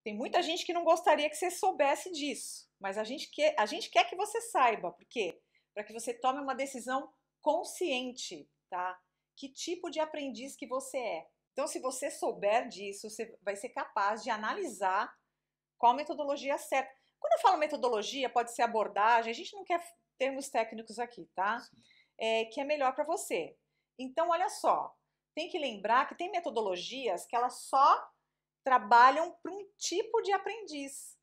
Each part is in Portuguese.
Tem muita gente que não gostaria que você soubesse disso, mas a gente quer que você saiba. Por quê? Para que você tome uma decisão consciente, tá? Que tipo de aprendiz que você é. Então, se você souber disso, você vai ser capaz de analisar qual metodologia certa. Quando eu falo metodologia, pode ser abordagem, a gente não quer termos técnicos aqui, tá? Sim. Que é melhor para você. Então, olha só, tem que lembrar que tem metodologias que elas só trabalham para um tipo de aprendiz.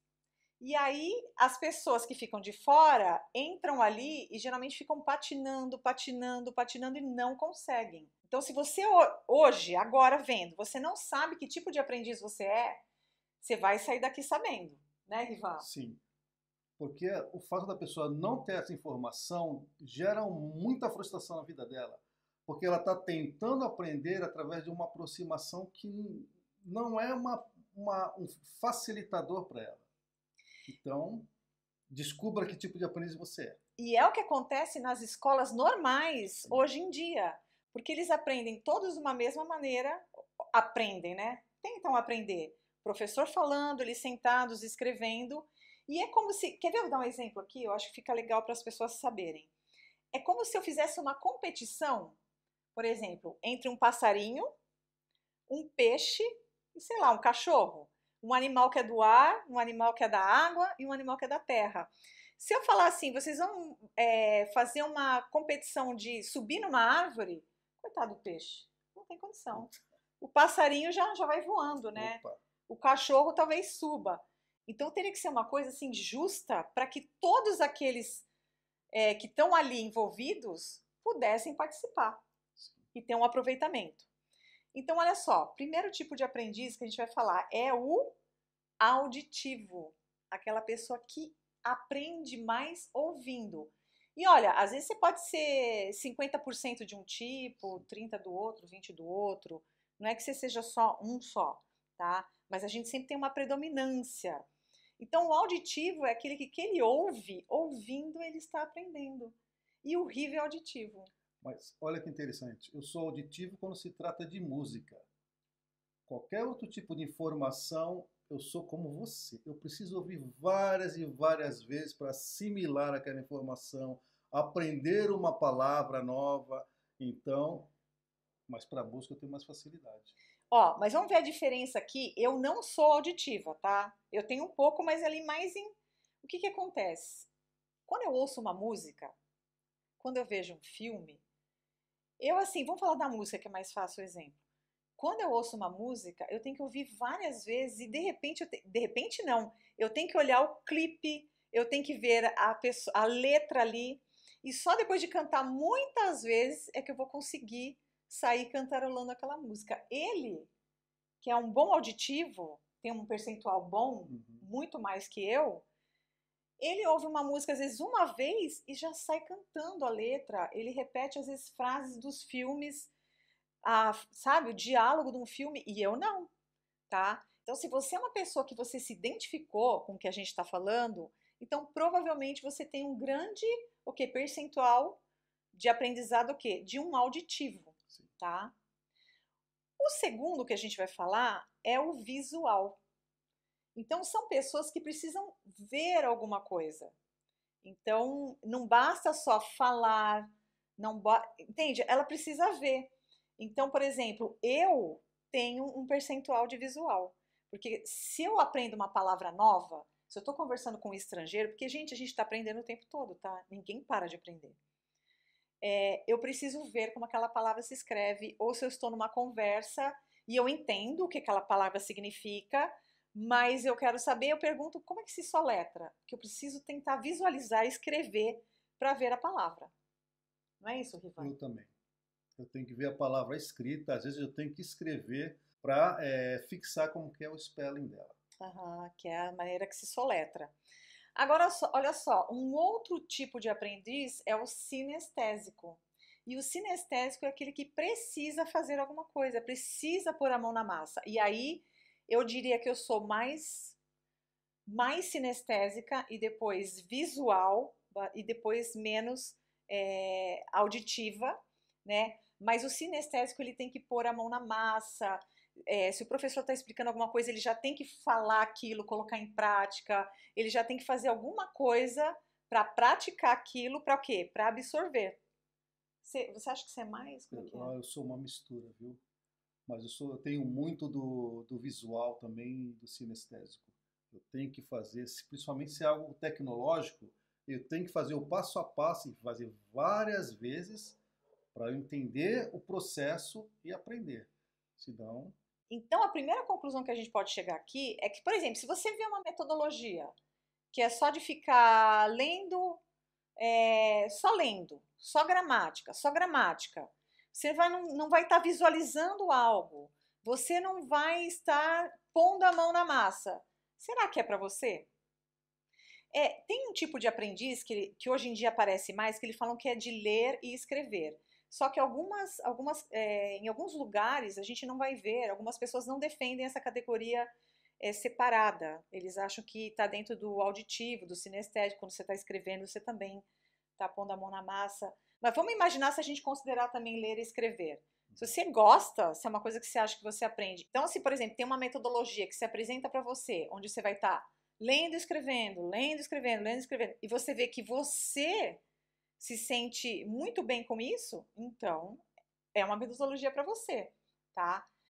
E aí as pessoas que ficam de fora entram ali e geralmente ficam patinando, patinando, patinando e não conseguem. Então, se você hoje, agora vendo, você não sabe que tipo de aprendiz você é, você vai sair daqui sabendo, né, Rivan? Sim. Porque o fato da pessoa não ter essa informação gera muita frustração na vida dela. Porque ela está tentando aprender através de uma aproximação que não é um facilitador para ela. Então, descubra que tipo de aprendiz você é. E é o que acontece nas escolas normais Sim. hoje em dia, porque eles aprendem todos de uma mesma maneira, aprendem, né? Tentam aprender. Professor falando, eles sentados, escrevendo, e é como se, quer ver eu dar um exemplo aqui? Eu acho que fica legal para as pessoas saberem. É como se eu fizesse uma competição, por exemplo, entre um passarinho, um peixe e, sei lá, um cachorro. Um animal que é do ar, um animal que é da água e um animal que é da terra. Se eu falar assim, vocês vão fazer uma competição de subir numa árvore, coitado do peixe, não tem condição. O passarinho já vai voando, né? Opa, O cachorro talvez suba. Então teria que ser uma coisa assim justa para que todos aqueles que estão ali envolvidos pudessem participar e ter um aproveitamento. Então, olha só, primeiro tipo de aprendiz que a gente vai falar é o auditivo, aquela pessoa que aprende mais ouvindo. E olha, às vezes você pode ser 50% de um tipo, 30 do outro, 20 do outro. Não é que você seja só um só, tá? Mas a gente sempre tem uma predominância. Então, o auditivo é aquele que ele ouve, ouvindo ele está aprendendo. E o horrível é auditivo. mas olha que interessante. Eu sou auditivo quando se trata de música. Qualquer outro tipo de informação, eu sou como você. Eu preciso ouvir várias e várias vezes para assimilar aquela informação, aprender uma palavra nova. Então, mas para a busca eu tenho mais facilidade. Ó, mas vamos ver a diferença aqui. Eu não sou auditiva, tá? Eu tenho um pouco, mas ali mais em. O que que acontece? Quando eu ouço uma música, quando eu vejo um filme, eu assim, vamos falar da música que é mais fácil o exemplo. Quando eu ouço uma música, eu tenho que ouvir várias vezes e de repente, de repente não, eu tenho que olhar o clipe, eu tenho que ver a letra ali e só depois de cantar muitas vezes é que eu vou conseguir sair cantarolando aquela música. Ele, que é um bom auditivo, tem um percentual bom, Uhum. muito mais que eu, ele ouve uma música às vezes uma vez e já sai cantando a letra. Ele repete às vezes frases dos filmes, sabe, o diálogo de um filme, e eu não, tá? Então, se você é uma pessoa que você se identificou com o que a gente está falando, então provavelmente você tem um grande, o que, percentual de aprendizado, o quê? De um auditivo, Sim. tá? O segundo que a gente vai falar é o visual. Então, são pessoas que precisam ver alguma coisa. Então, não basta só falar, não entende? Ela precisa ver. Então, por exemplo, eu tenho um percentual de visual. Porque se eu aprendo uma palavra nova, se eu estou conversando com um estrangeiro, porque, gente, a gente está aprendendo o tempo todo, tá? Ninguém para de aprender. Eu preciso ver como aquela palavra se escreve, ou se eu estou numa conversa e eu entendo o que aquela palavra significa, mas eu quero saber, eu pergunto como é que se soletra, que eu preciso tentar visualizar e escrever para ver a palavra. Não é isso, Rivan? Eu também. Eu tenho que ver a palavra escrita, às vezes eu tenho que escrever para fixar como que é o spelling dela. Aham, que é a maneira que se soletra. Agora, olha só, um outro tipo de aprendiz é o sinestésico. E o sinestésico é aquele que precisa fazer alguma coisa, precisa pôr a mão na massa. E aí eu diria que eu sou mais sinestésica e depois visual e depois menos auditiva, né? Mas o sinestésico ele tem que pôr a mão na massa, Se o professor está explicando alguma coisa, ele já tem que falar aquilo, colocar em prática, ele já tem que fazer alguma coisa para praticar aquilo, para o quê? Para absorver. Você acha que você é mais? Como é que é? Eu sou uma mistura, viu? Mas eu tenho muito do visual também, do sinestésico. Eu tenho que fazer, principalmente se é algo tecnológico, eu tenho que fazer o passo a passo e fazer várias vezes para eu entender o processo e aprender. Senão, Então, a primeira conclusão que a gente pode chegar aqui é que, por exemplo, se você vê uma metodologia que é só de ficar lendo, só gramática, você não vai estar visualizando algo, você não vai estar pondo a mão na massa. Será que é para você? Tem um tipo de aprendiz que hoje em dia aparece mais, que eles falam que é de ler e escrever. Só que em alguns lugares a gente não vai ver, algumas pessoas não defendem essa categoria separada. Eles acham que está dentro do auditivo, do sinestésico, quando você está escrevendo, você também está pondo a mão na massa. Mas vamos imaginar se a gente considerar também ler e escrever. Se você gosta, se é uma coisa que você acha que você aprende. Então, se, por exemplo, tem uma metodologia que se apresenta para você, onde você vai estar lendo e escrevendo, lendo e escrevendo, lendo e escrevendo, e você vê que você se sente muito bem com isso, então é uma metodologia para você, tá?